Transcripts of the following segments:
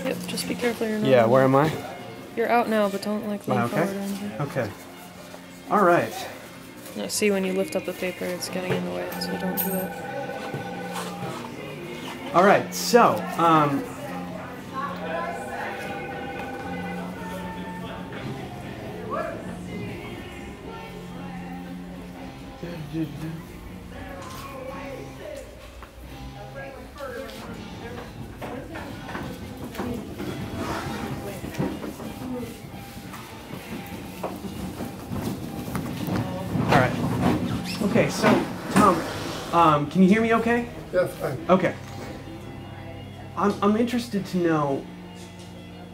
Yep, just be careful you're not. Yeah, where am I? You're out now, but don't like lean forward or anything. Okay. All right. Now see, when you lift up the paper, it's getting in the way, so don't do that. All right, so, all right. Okay, so, Tom, can you hear me okay? Yeah, fine. Okay. I'm interested to know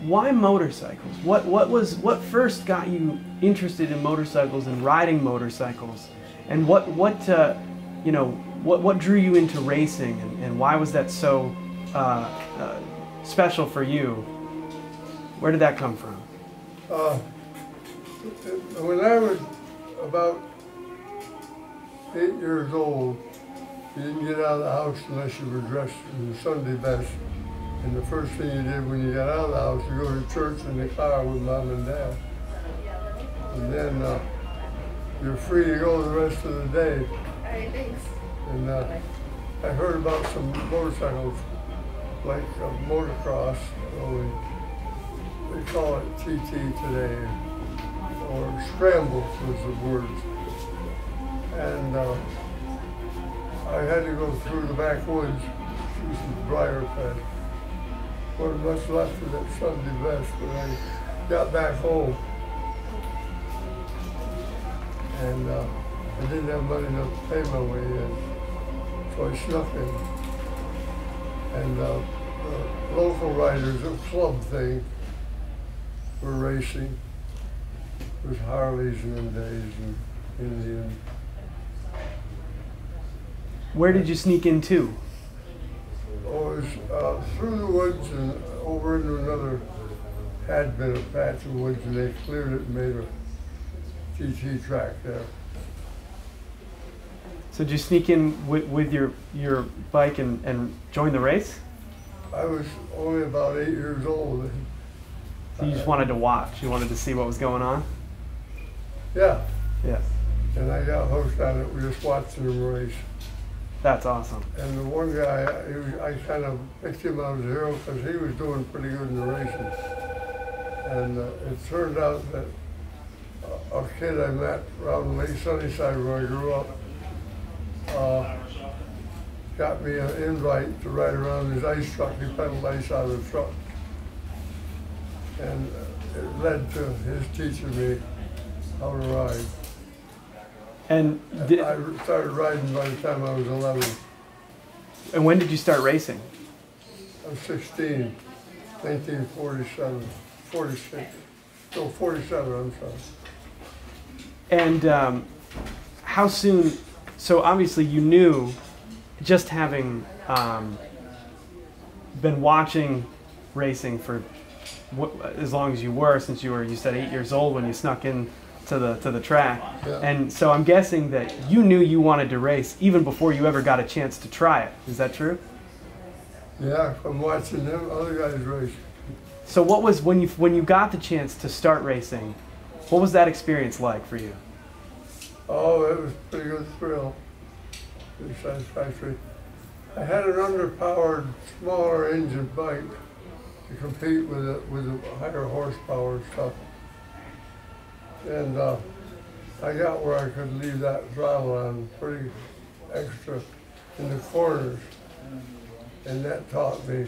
why motorcycles? What first got you interested in motorcycles and riding motorcycles? And what drew you into racing, and why was that so special for you? Where did that come from? When I was about 8 years old, you didn't get out of the house unless you were dressed in the Sunday best. And the first thing you did when you got out of the house, you go to church in the car with Mom and Dad. And then you're free to go the rest of the day. And I heard about some motorcycles, like motocross, they call it TT today, or scrambles was the word. And I had to go through the backwoods through some briar patch. Wasn't much left of that Sunday best when I got back home. And I didn't have money enough to pay my way in, so I snuck in. And the local riders, a club thing, were racing. It was Harleys in them days and Indian. Where did you sneak into? Oh, it was through the woods and over into another, had been a patch of woods, and they cleared it and made a TT track there. So did you sneak in with your bike and join the race? I was only about 8 years old. So you just wanted to watch? You wanted to see what was going on? Yeah. Yes. And I got hooked on it. We just watching him race. That's awesome. And the one guy, I kind of picked him out as a hero because he was doing pretty good in the racing. And it turned out that a kid I met around Lake Sunnyside where I grew up got me an invite to ride around his ice truck. He pedaled ice out of the truck. And it led to his teaching me how to ride. And I started riding by the time I was 11. And when did you start racing? I was 16, 1947, 46. No, 47, I'm sorry. And how soon, so obviously you knew, just having been watching racing for as long as you were, since you said 8 years old when you snuck in to the track. Yeah. And so I'm guessing that you knew you wanted to race even before you ever got a chance to try it. Is that true? Yeah, from watching them other guys race. So what was, when you got the chance to start racing, what was that experience like for you? Oh, it was a pretty good thrill. Pretty satisfactory. I had an underpowered, smaller engine bike to compete with a higher horsepower stuff. And I got where I could leave that throttle on pretty extra in the corners. And that taught me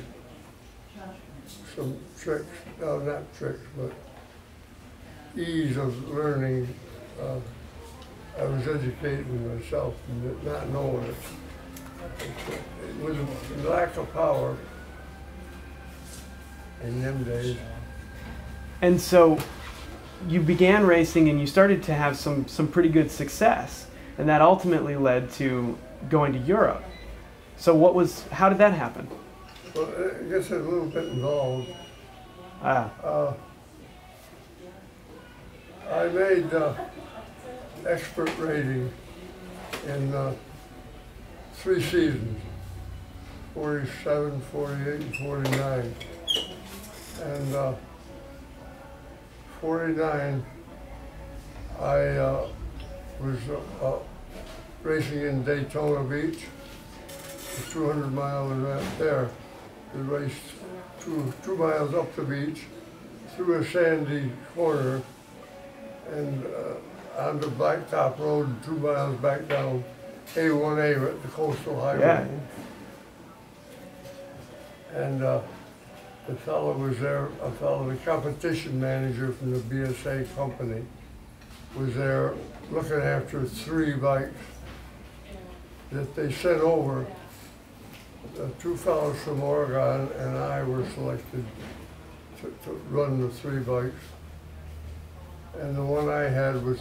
some tricks, no, not tricks, but ease of learning. I was educating myself and not knowing it. With a lack of power in them days. And so you began racing and you started to have some pretty good success, and that ultimately led to going to Europe. So how did that happen? Well, I guess a little bit involved. I made expert rating in 3 seasons, 47, 48, and 49. And 49, I was racing in Daytona Beach, a 200-mile event there. We raced 2 miles up the beach, through a sandy corner, and onto Blacktop Road, and 2 miles back down A1A at the coastal highway. Yeah. And the fellow was there, the competition manager from the BSA company, was there looking after 3 bikes that they sent over. 2 fellows from Oregon and I were selected to run the 3 bikes. And the one I had was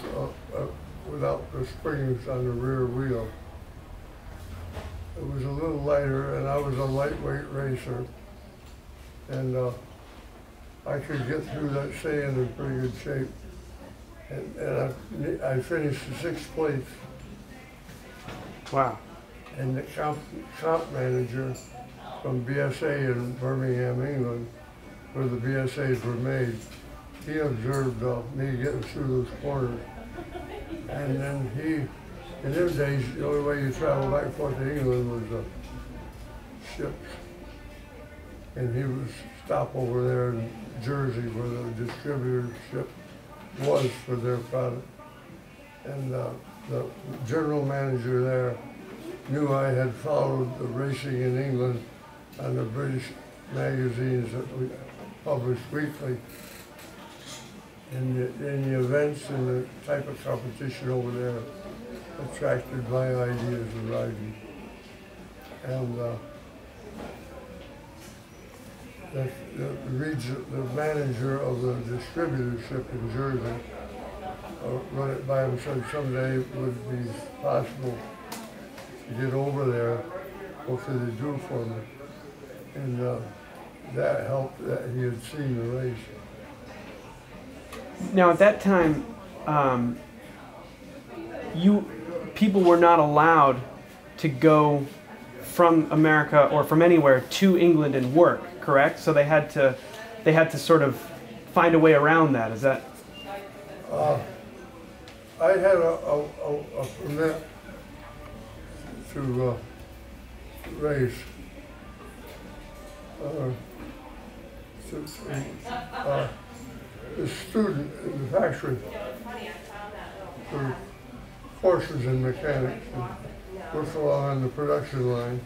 without the springs on the rear wheel. It was a little lighter, and I was a lightweight racer. And I could get through that sand in pretty good shape. And I finished the 6th place. Wow. And the comp manager from BSA in Birmingham, England, where the BSAs were made, he observed me getting through those corners. And then in those days, the only way you travel back and forth to England was ships. And he was stop over there in Jersey where the distributorship was for their product. And the general manager there knew I had followed the racing in England on the British magazines that we published weekly. And the events and the type of competition over there attracted my ideas of riding. And the manager of the distributorship in Jersey run it by him, said someday it would be possible to get over there. What could they do for me? And that helped that he had seen the race. Now at that time, people were not allowed to go from America or from anywhere to England and work, correct? So they had to sort of find a way around that. Is that? I had a permit to race. A student in the factory for courses in mechanics and worked along on the production line.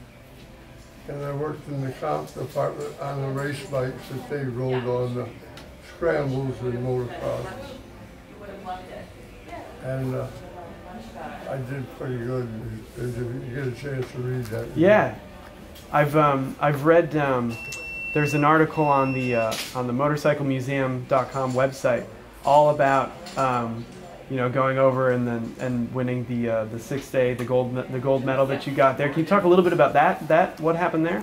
And I worked in the comp department on the race bikes that they rolled on the scrambles and motocross. And I did pretty good. If you get a chance to read that. Yeah, I've read. There's an article on the motorcyclemuseum.com website all about going over and winning the 6th day, the gold medal that you got there. Can you talk a little bit about that? What happened there?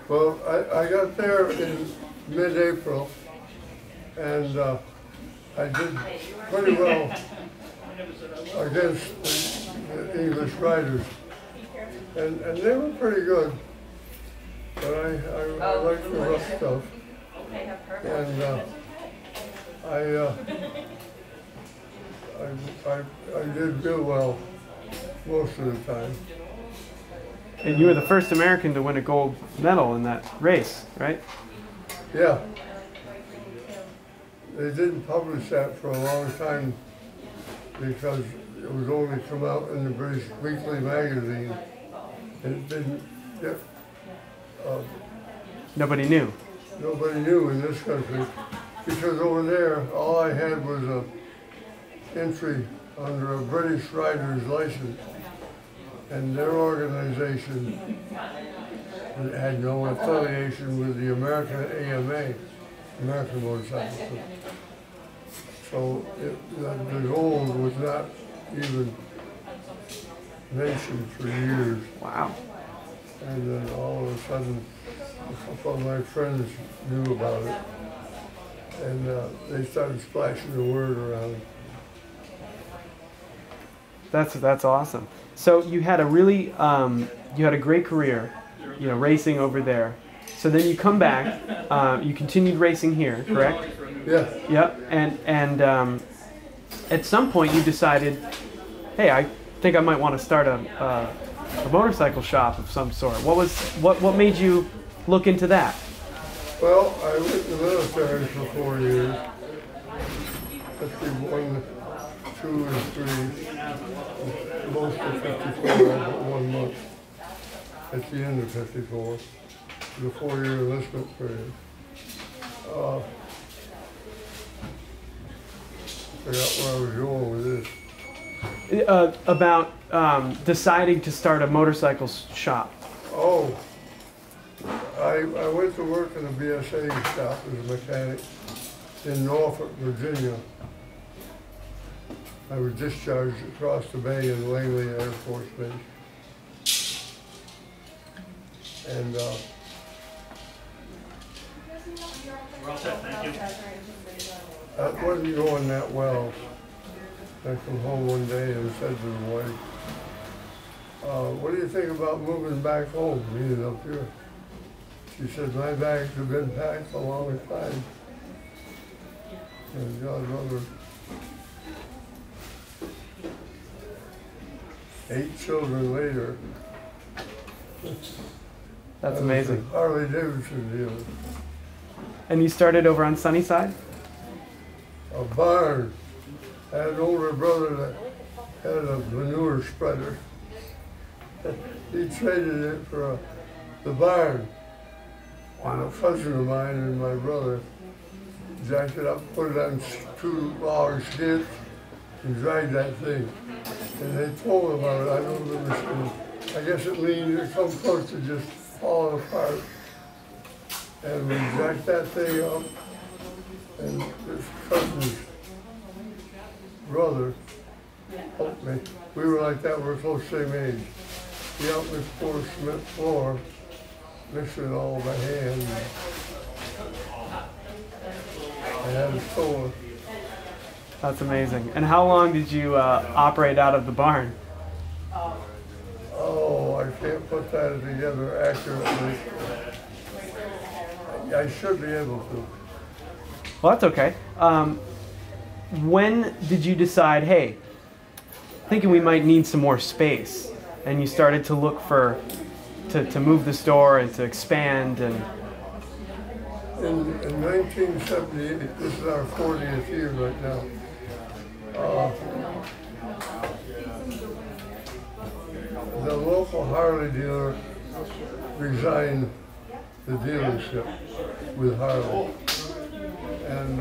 Well, I got there in mid-April, and I did pretty well against the English riders, and they were pretty good. But I like the rough stuff, and I did real well most of the time. And you were the first American to win a gold medal in that race, right? Yeah. They didn't publish that for a long time because it was only come out in the British Weekly magazine. It didn't get. Nobody knew. Nobody knew in this country because over there all I had was a entry under a British rider's license, and their organization had no affiliation with the American AMA, American Motorcycle Club. So the gold was not even mentioned for years. Wow. And then all of a sudden, a couple of my friends knew about it, and they started splashing the word around. That's awesome. So you had a really you had a great career, racing over there. So then you come back. You continued racing here, correct? Yes. Yep. And at some point you decided, hey, I think I might want to start a motorcycle shop of some sort. What made you look into that? Well, I went in the military for 4 years. 51, 2, and 3. Most of 54, but 1 month. At the end of 54. The 4-year enlistment period. I forgot where I was going with this. About deciding to start a motorcycle shop. Oh, I went to work in a BSA shop as a mechanic in Norfolk, Virginia. I was discharged across the bay in Langley Air Force Base. And that wasn't going that well. I come home one day and said to the wife, what do you think about moving back home, meaning up here? She said, my bags have been packed a long time. And God love her. 8 children later. That's amazing. Harley-Davidson dealer. And you started over on Sunnyside? A barn. I had an older brother that had a manure spreader. He traded it for the barn. And a cousin of mine and my brother jacked it up, put it on 2 log skids, and dragged that thing. And they told about it. I don't understand. I guess it leaned, it come close to just falling apart. And we jacked that thing up, and this cousin's brother helped me. We were like that, we were close to the same age. He helped me pour cement floor, mix it all by hand. I had a store. That's amazing. And how long did you operate out of the barn? Oh, I can't put that together accurately. I should be able to. Well, that's okay. When did you decide, hey, thinking we might need some more space, and you started to look to move the store and to expand? And in 1978, this is our 40th year right now. The local Harley dealer resigned the dealership with Harley, and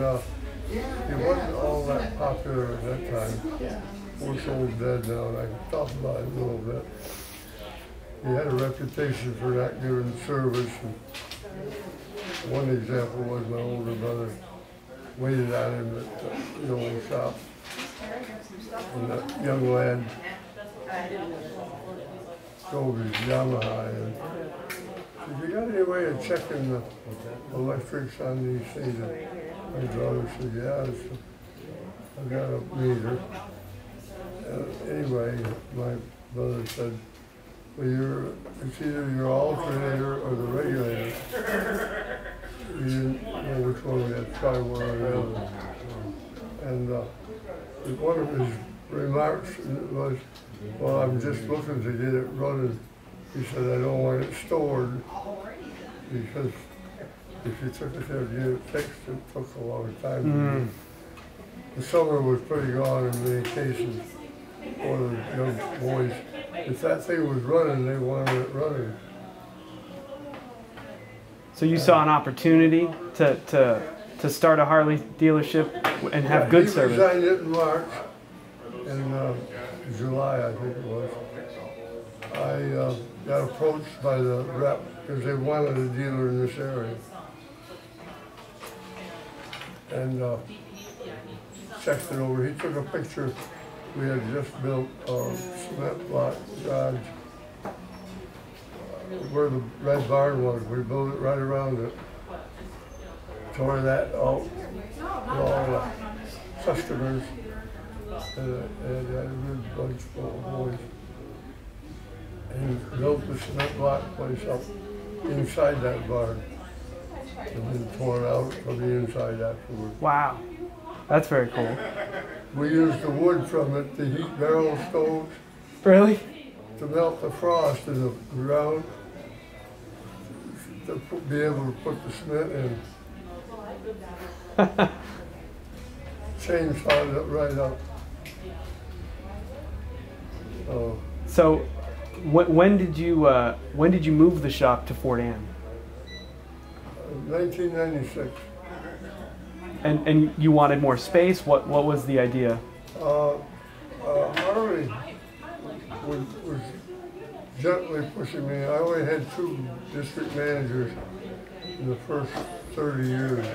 he wasn't all that popular at that time. Poor soul's dead now, and I can talk about it a little bit. He had a reputation for not giving service. And one example was my older brother waited on him at the old shop, and that young lad drove his Yamaha, and said, you got any way of checking the electrics on these things? And my brother said, yeah, I've got a meter. Anyway, my brother said, well, it's either your alternator or the regulator. He didn't know which one we had to try, one or the other. And one of his remarks was, well, I'm just looking to get it running. He said, I don't want it stored, because if you took it there to get it fixed, it took a long time to do. The summer was pretty gone in many cases for the young boys. If that thing was running, they wanted it running. so you saw an opportunity to start a Harley dealership and have good service. He resigned it in March, in July I think it was. I got approached by the rep because they wanted a dealer in this area. And checked it over. He took a picture. We had just built a cement block garage where the red barn was. We built it right around it. Tore that out with all the customers. And I had a good bunch full of boys. And built the cement block place up inside that barn. and then tore it out from the inside afterwards. Wow. That's very cool. We used the wood from it to heat barrel stoves, Really? to melt the frost in the ground, to be able to put the cement in. Chainsawed it right up. Oh, So, when did you move the shop to Fort Anne? 1996. And you wanted more space? What was the idea? Harley was gently pushing me. I only had 2 district managers in the first 30 years.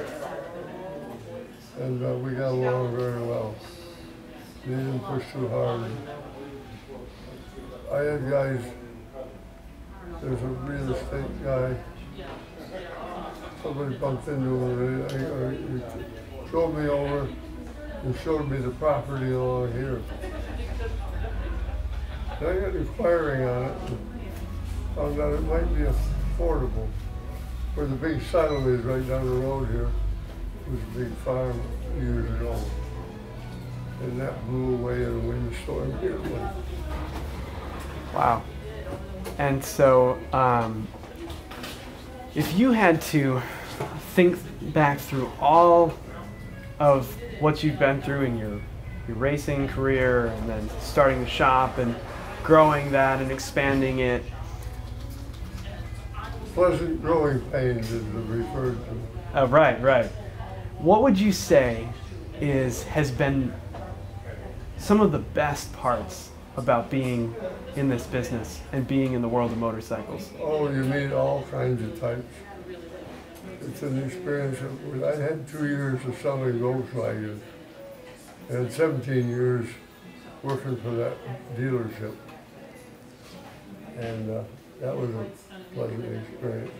And we got along very well. They didn't push too hard. I had guys, there's a real estate guy, somebody bumped into him, he drove me over and showed me the property along here. And I got inquiring on it and found out it might be affordable. Where the big silo is right down the road here, was a big farm years ago. And that blew away in a windstorm here. Wow. And so, if you had to think back through all of what you've been through in your racing career, and then starting the shop and growing that and expanding it. Pleasant growing pains is referred to. Right. What would you say has been some of the best parts about being in this business and being in the world of motorcycles? Oh, you meet all kinds of types. It's an experience. I had 2 years of selling Volkswagen and 17 years working for that dealership. And that was a pleasant experience.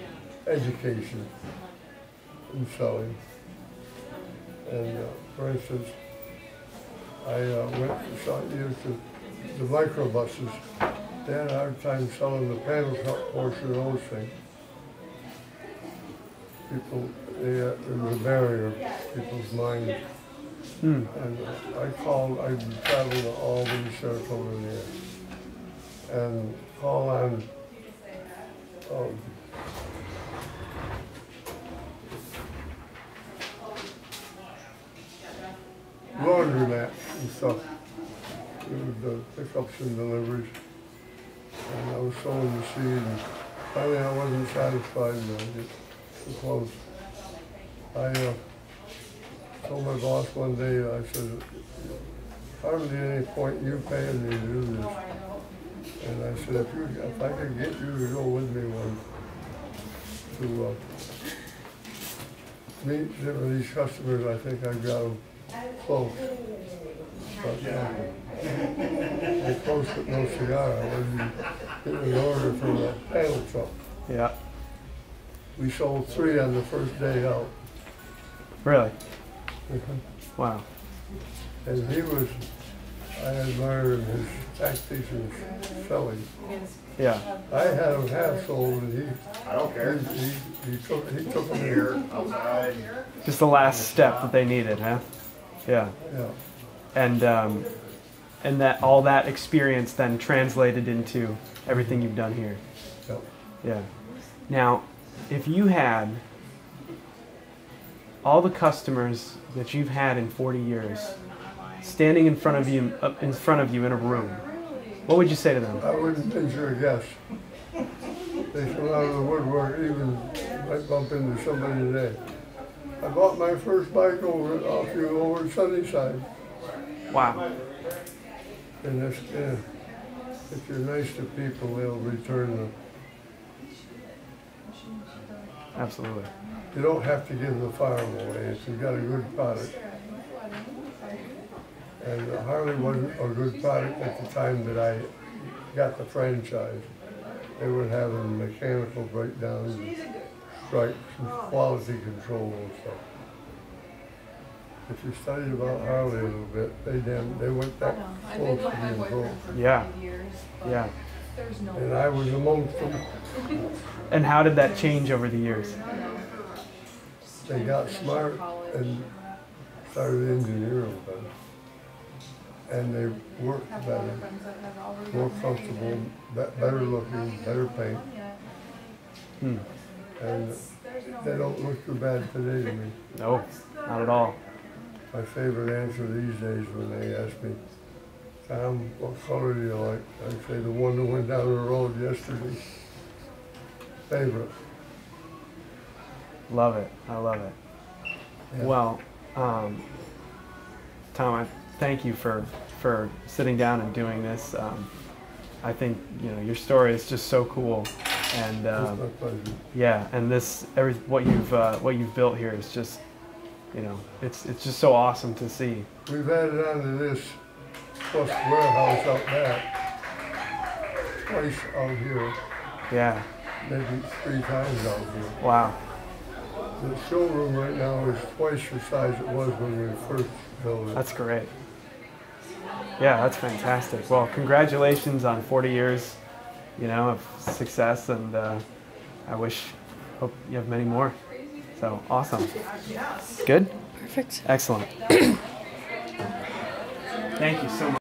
Education in selling. And for instance, I went to the microbuses. They had a hard time selling the panel truck portion of those things. People, it was a barrier in people's minds. And I traveled to Albany, Saratoga, and call on laundromat and stuff. It was the pickups and deliveries. And I was sowing the seed, and finally I wasn't satisfied, and I get too close. I told my boss one day, I said, hardly any point you paying me to do this. And I said, if I could get you to go with me to meet some of these customers, I think I got them close. But I close but no cigar. I wasn't getting an order from a panel truck. Yeah. We sold 3 on the first day out. Really? Wow. And I admired his tactics and selling. Yeah. I had him half sold, and I don't care. he took them here. Outside. Just the last step that they needed, huh? Yeah. Yeah. And that all that experience then translated into everything you've done here. Yep. Yeah. Now, if you had all the customers that you've had in 40 years standing in front of you in a room, what would you say to them? I wouldn't venture a guess. They come out of the woodwork, even might bump into somebody today. I bought my first bike over at Sunnyside. Wow. And that's, if you're nice to people, they'll return them. Absolutely. You don't have to give the farm away if you've got a good product. And Harley wasn't a good product at the time that I got the franchise. They were having mechanical breakdowns, and strikes, and quality control and stuff. If you studied about Harley a little bit, they went that close to being broke. Yeah. Yeah. And I was amongst them. And how did that change over the years? they got smart and started engineering better. And they worked better, more comfortable, better looking, better paint. And they don't look too bad today to me. No, not at all. My favorite answer these days when they ask me, Tom, what color do you like? I say the one that went down the road yesterday. Favorite. Love it. I love it. Yeah. Well, Tom, I thank you for sitting down and doing this. I think your story is just so cool, and It's my pleasure. yeah, and what you've built here is just it's just so awesome to see. We've added on to this plus warehouse out back, twice out here, Yeah. maybe 3 times out here. Wow. The showroom right now is twice the size it was when we first built it. That's great. Yeah, that's fantastic. Well, congratulations on 40 years, of success, and hope you have many more. So awesome. Good? Perfect. Excellent. Thank you so much.